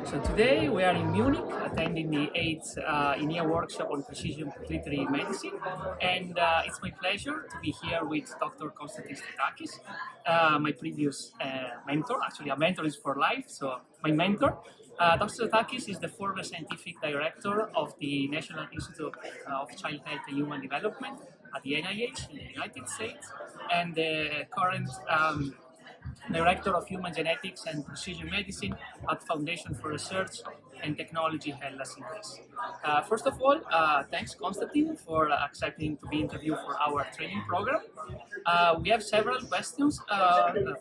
So today we are in Munich attending the 8th ENEA Workshop on Precision Pituitary Medicine, and it's my pleasure to be here with Dr. Constantine Stratakis, my previous mentor. Actually, a mentor is for life, so my mentor. Dr. Stratakis is the former scientific director of the National Institute of Child Health and Human Development at the NIH in the United States, and the current Director of Human Genetics and Precision Medicine at Foundation for Research and Technology Hellas. First of all, thanks Constantine for accepting to be interviewed for our training program. We have several questions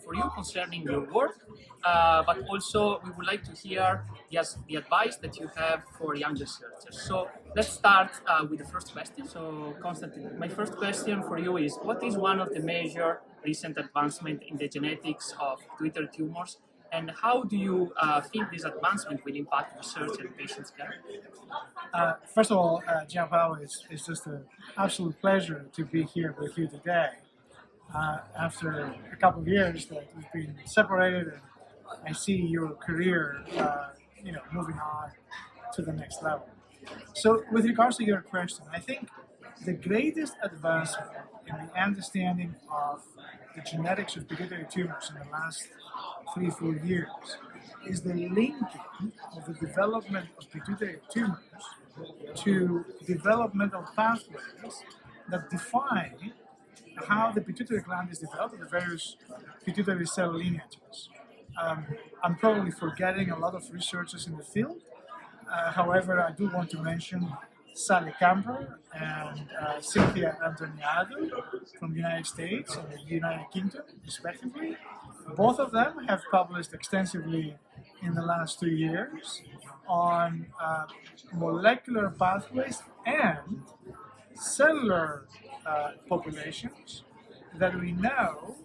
for you concerning your work, but also we would like to hear the advice that you have for young researchers. So let's start with the first question. So Constantine, my first question for you is, what is one of the major recent advancement in the genetics of pituitary tumors, and how do you think this advancement will impact research and patients' care? First of all, Giampaolo, it's just an absolute pleasure to be here with you today. After a couple of years that we've been separated, and I see your career, moving on to the next level. So, with regards to your question, I think the greatest advancement in the understanding of the genetics of pituitary tumors in the last 3-4 years is the linking of the development of pituitary tumors to developmental pathways that define how the pituitary gland is developed in the various pituitary cell lineages. I'm probably forgetting a lot of researchers in the field. However, I do want to mention Sally Camper and Cynthia Antoniadou from the United States and the United Kingdom, respectively. Both of them have published extensively in the last 2 years on molecular pathways and cellular populations that we know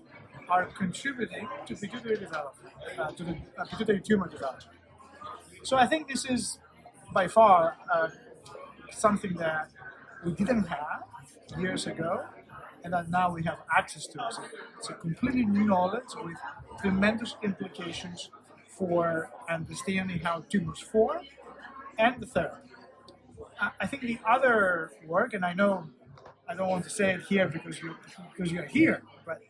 are contributing to pituitary development, to the pituitary tumor development. So I think this is by far something that we didn't have years ago, and that now we have access to. So it's a completely new knowledge with tremendous implications for understanding how tumors form and the therapy. I think the other work, and I know I don't want to say it here because you're here, but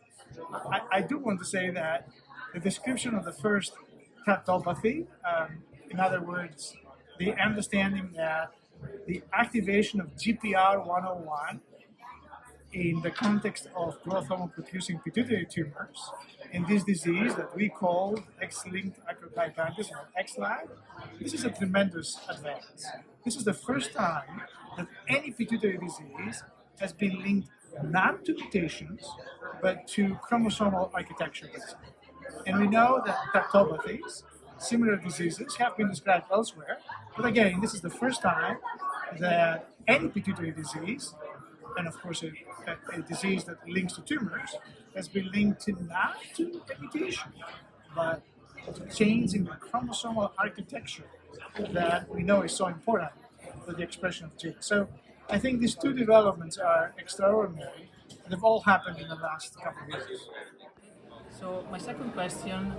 I do want to say that the description of the first taptopathy, in other words, the understanding that the activation of GPR101 in the context of growth hormone-producing pituitary tumors in this disease that we call X-linked acrogigantism or XLAG, this is a tremendous advance. This is the first time that any pituitary disease has been linked not to mutations, but to chromosomal architecture. And we know that taptopathies, similar diseases, have been described elsewhere, but again, this is the first time that any pituitary disease, and of course a disease that links to tumors, has been linked to not to a mutation, but to change in the chromosomal architecture that we know is so important for the expression of genes. So I think these two developments are extraordinary, and they've all happened in the last couple of years. So my second question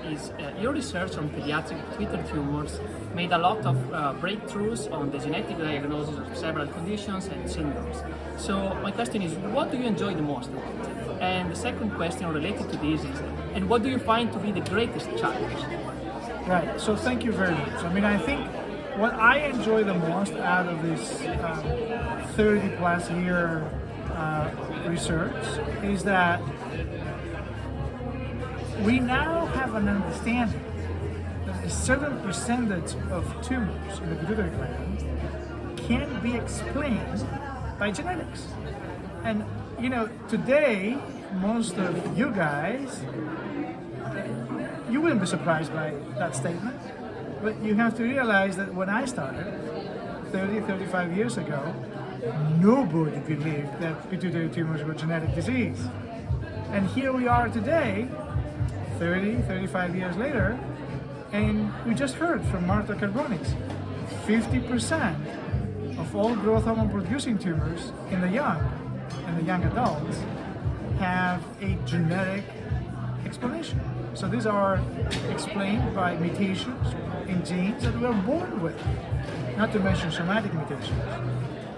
is, your research on pediatric pituitary tumors made a lot of breakthroughs on the genetic diagnosis of several conditions and syndromes. So my question is, what do you enjoy the most about it? And the second question related to this is, and what do you find to be the greatest challenge? Right, so thank you very much. I think what I enjoy the most out of this 30-plus year research is that we now have an understanding that a certain percentage of tumors in the pituitary gland can be explained by genetics. And today, most of you guys, you wouldn't be surprised by that statement, but you have to realize that when I started 35 years ago, nobody believed that pituitary tumors were genetic disease. And here we are today, 35 years later, and we just heard from Marta Carbonis, 50% of all growth hormone producing tumors in the young adults have a genetic explanation. So these are explained by mutations in genes that we are born with, not to mention somatic mutations.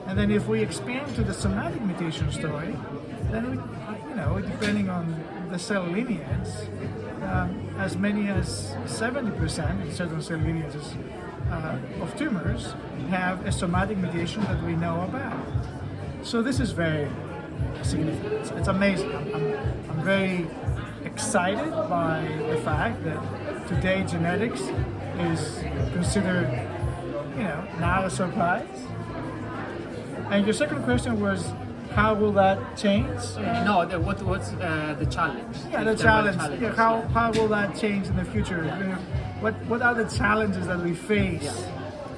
And then if we expand to the somatic mutation story, then we, depending on the cell lineage, as many as 70% in certain cell lineages of tumors have a somatic mutation that we know about. So this is very significant. It's amazing. I'm very excited by the fact that today genetics is considered, not a surprise. And your second question was, how will that change? No, what's the challenge? Yeah, the challenge. Yeah, how will that change in the future? What are the challenges that we face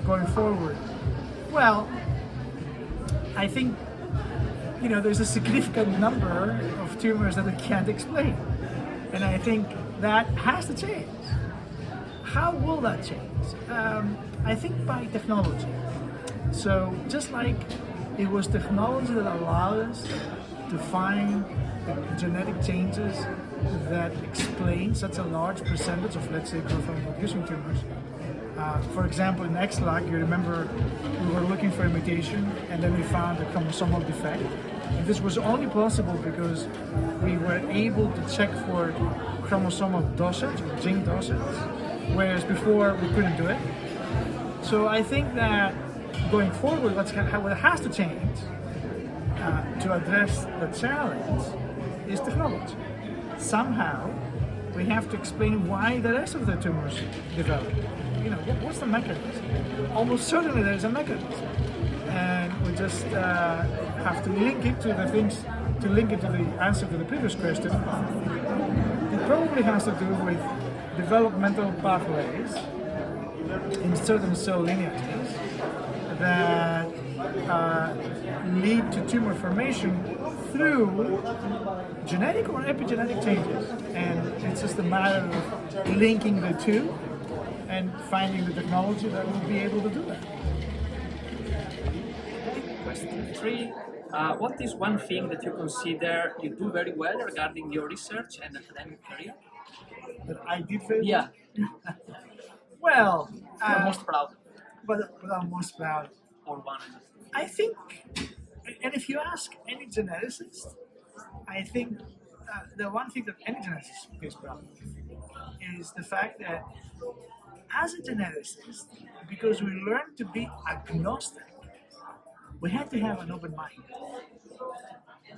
going forward? Well, I think there's a significant number of tumors that we can't explain, and I think that has to change. How will that change? I think by technology. So just like it was technology that allowed us to find the genetic changes that explain such a large percentage of, let's say, growth hormone-producing tumors. For example, in XLAC, you remember we were looking for a mutation and then we found a chromosomal defect. And this was only possible because we were able to check for chromosomal dosage, or gene dosage, whereas before we couldn't do it. So I think that going forward, what has to change to address the challenge is technology. Somehow, we have to explain why the rest of the tumors develop. What's the mechanism? Almost certainly there is a mechanism. And we just have to link it to the answer to the previous question. It probably has to do with developmental pathways in certain cell lineages that lead to tumor formation through genetic or epigenetic changes. And it's just a matter of linking the two and finding the technology that will be able to do that. Question 3. What is one thing that you consider you do very well regarding your research and academic career? That I did very Yeah. well. You're most proud But I'm most proud. or one? I think, and if you ask any geneticist, I think the one thing that any geneticist is proud of is the fact that as a geneticist, because we learned to be agnostic, we had to have an open mind.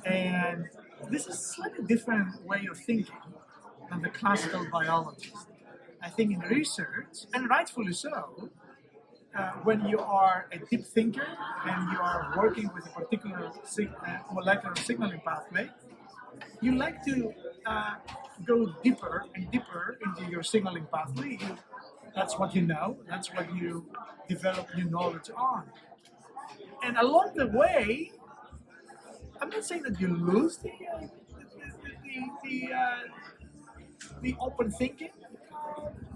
And this is a slightly different way of thinking than the classical biologist. I think in research, and rightfully so, when you are a deep thinker and you are working with a particular molecular signaling pathway, you like to go deeper and deeper into your signaling pathway. That's what you know, that's what you develop new knowledge on. And along the way, I'm not saying that you lose the open thinking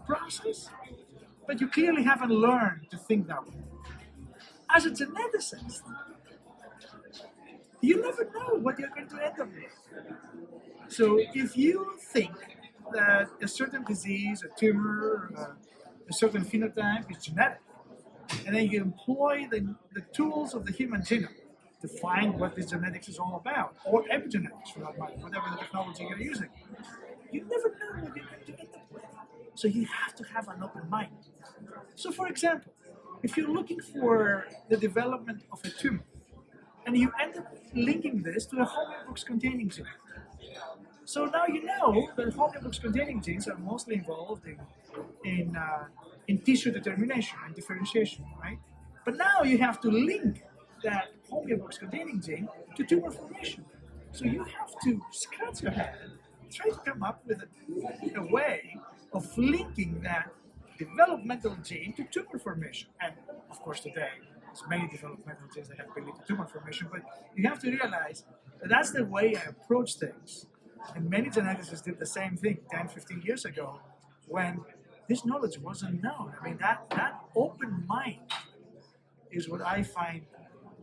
process, but you clearly haven't learned to think that way. As a geneticist, you never know what you're going to end up with. So if you think that a certain disease, a tumor, a certain phenotype is genetic, and then you employ the tools of the human genome to find what this genetics is all about, or epigenetics for that matter, whatever the technology you're using, you never know what you're going to end up with. So you have to have an open mind. So for example, if you're looking for the development of a tumor, and you end up linking this to a homeobox-containing gene. So now you know that homeobox-containing genes are mostly involved in tissue determination and differentiation, right? But now you have to link that homeobox-containing gene to tumor formation. So you have to scratch your head, try to come up with a way of linking that developmental gene to tumor formation. And of course today, there's many developmental genes that have been linked to tumor formation, but you have to realize that that's the way I approach things. And many geneticists did the same thing 10, 15 years ago when this knowledge wasn't known. I mean, that open mind is what I find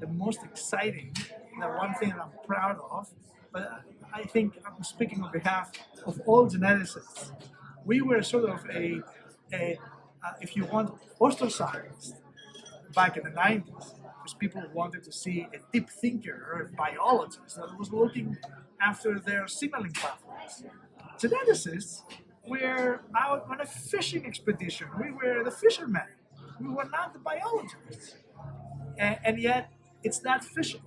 the most exciting, the one thing that I'm proud of. But I think I'm speaking on behalf of all geneticists. We were sort of if you want, ostracized back in the 90s, because people wanted to see a deep thinker or a biologist that was looking after their signaling pathways. Geneticists were out on a fishing expedition. We were the fishermen. We were not the biologists. And yet, it's that fishing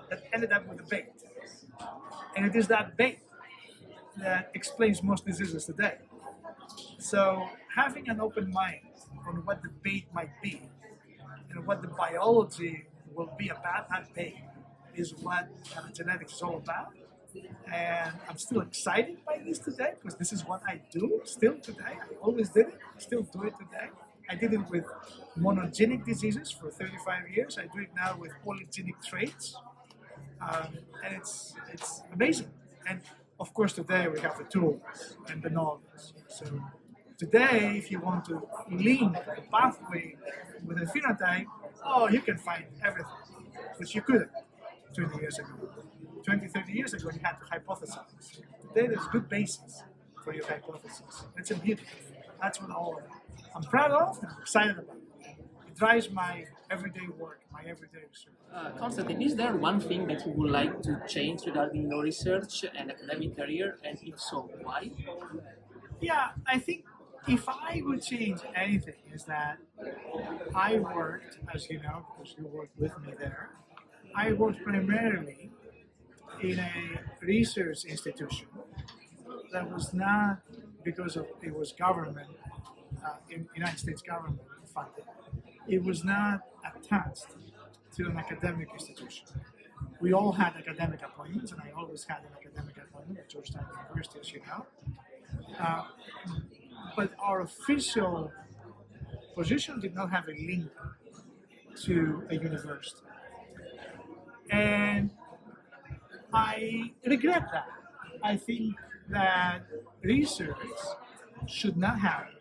that ended up with the bait. And it is that bait that explains most diseases today. So having an open mind on what the bait might be and what the biology will be about that bait is what genetics is all about. And I'm still excited by this today because this is what I do still today. I always did it, I still do it today. I did it with monogenic diseases for 35 years. I do it now with polygenic traits. And it's amazing. And of course, today we have the tools and the knowledge. So today, if you want to link the pathway with a phenotype, you can find everything, which you couldn't 20 years ago. 20, 30 years ago, you had to hypothesize. Today, there's good basis for your hypothesis. It's a beauty. That's what all of it. I'm proud of and I'm excited about it. It drives my everyday work, my everyday research. Constantine, is there one thing that you would like to change regarding your research and academic career, and if so, why? Yeah, I think if I would change anything is that I worked, as you know, because you worked with me there, I worked primarily in a research institution that was not because of it was government, United States government funded. It was not attached to an academic institution. We all had academic appointments, and I always had an academic appointment at Georgetown University, as you know. But our official position did not have a link to a university. And I regret that. I think that research should not happen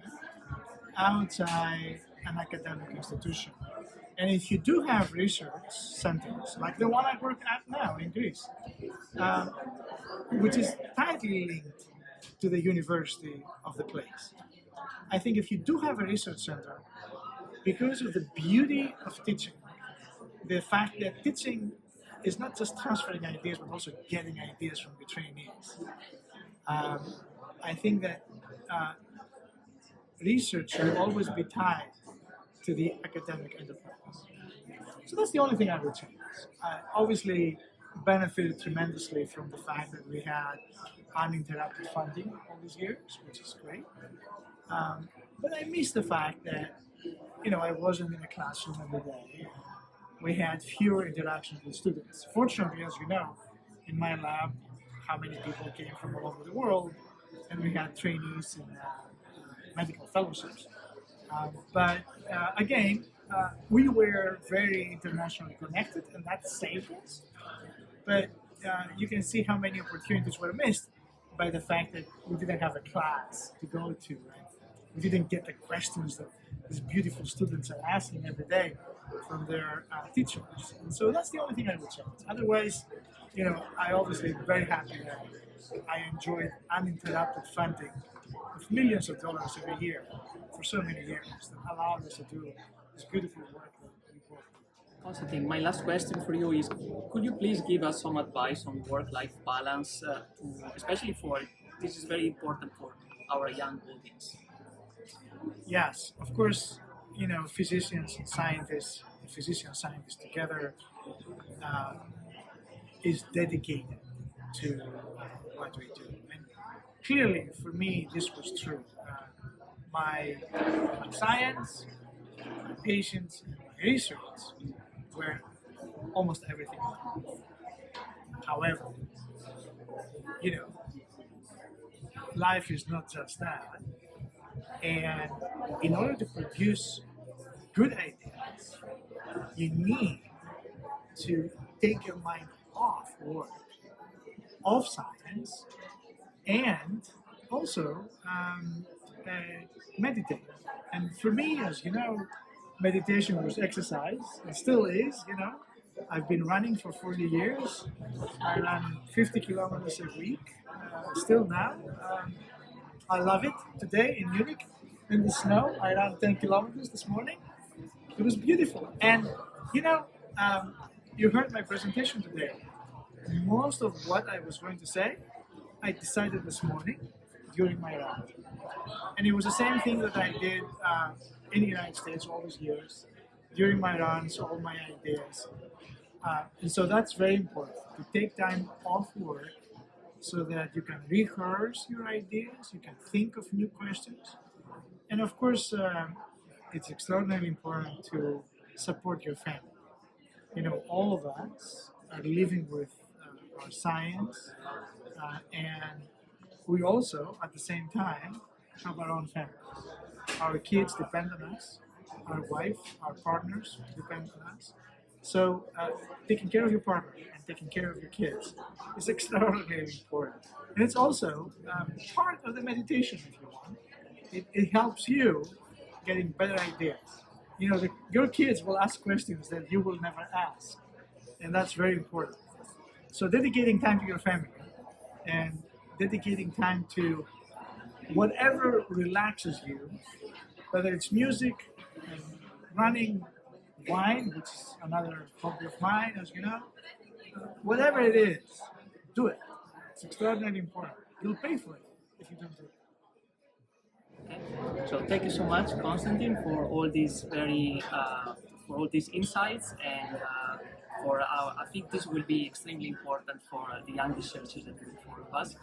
outside an academic institution. And if you do have research centers, like the one I work at now in Greece, which is tightly linked to the university of the place, I think if you do have a research center, because of the beauty of teaching, the fact that teaching is not just transferring ideas, but also getting ideas from the trainees. I think that research should always be tied to the academic enterprise. So that's the only thing I would change. I obviously benefited tremendously from the fact that we had uninterrupted funding all these years, which is great. But I miss the fact that, I wasn't in a classroom every day. We had fewer interactions with students. Fortunately, as you know, in my lab, how many people came from all over the world, and we had trainees in medical fellowships. But again, we were very internationally connected, and that saved us. But you can see how many opportunities were missed by the fact that we didn't have a class to go to. Right? We didn't get the questions that these beautiful students are asking every day from their teachers. And so that's the only thing I would change. Otherwise, I obviously am very happy that I enjoyed uninterrupted funding of millions of dollars every year for so many years that allowed us to do this beautiful work that we both do. Constantine, my last question for you is, could you please give us some advice on work-life balance, especially for, this is very important for our young audience. Yes, of course, physicians and scientists together is dedicated to what we do. And clearly, for me, this was true. My science, my patients, and my research were almost everything. However, life is not just that. And in order to produce good ideas, you need to take your mind off work, off science, and also meditate. And for me, as you know, meditation was exercise, and still is, I've been running for 40 years. I run 50 kilometers a week, still now. I love it. Today in Munich, in the snow, I ran 10 kilometers this morning. It was beautiful. And you know, you heard my presentation today. Most of what I was going to say, I decided this morning during my run. And it was the same thing that I did in the United States all these years. During my runs, all my ideas. And so that's very important, to take time off work so that you can rehearse your ideas, you can think of new questions. And of course, it's extraordinarily important to support your family. You know, all of us are living with our science, and we also, at the same time, have our own families. Our kids depend on us, our wife, our partners depend on us. So taking care of your partner and taking care of your kids is extraordinarily important. And it's also part of the meditation, if you want. It helps you getting better ideas. You know, your kids will ask questions that you will never ask. And that's very important. So dedicating time to your family and dedicating time to whatever relaxes you, whether it's music, and running, wine, which is another hobby of mine, as you know, whatever it is, do it. It's extraordinarily important. You'll pay for it if you don't do it. Okay. So thank you so much, Constantine, for all these for all these insights, and I think this will be extremely important for the young researchers and for us.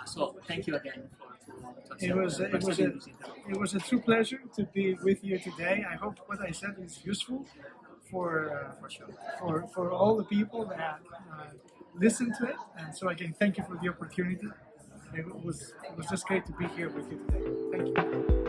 So thank you again it was a true pleasure to be with you today. I hope what I said is useful for all the people that listen to it. And so again, thank you for the opportunity. It was just great to be here with you today. Thank you.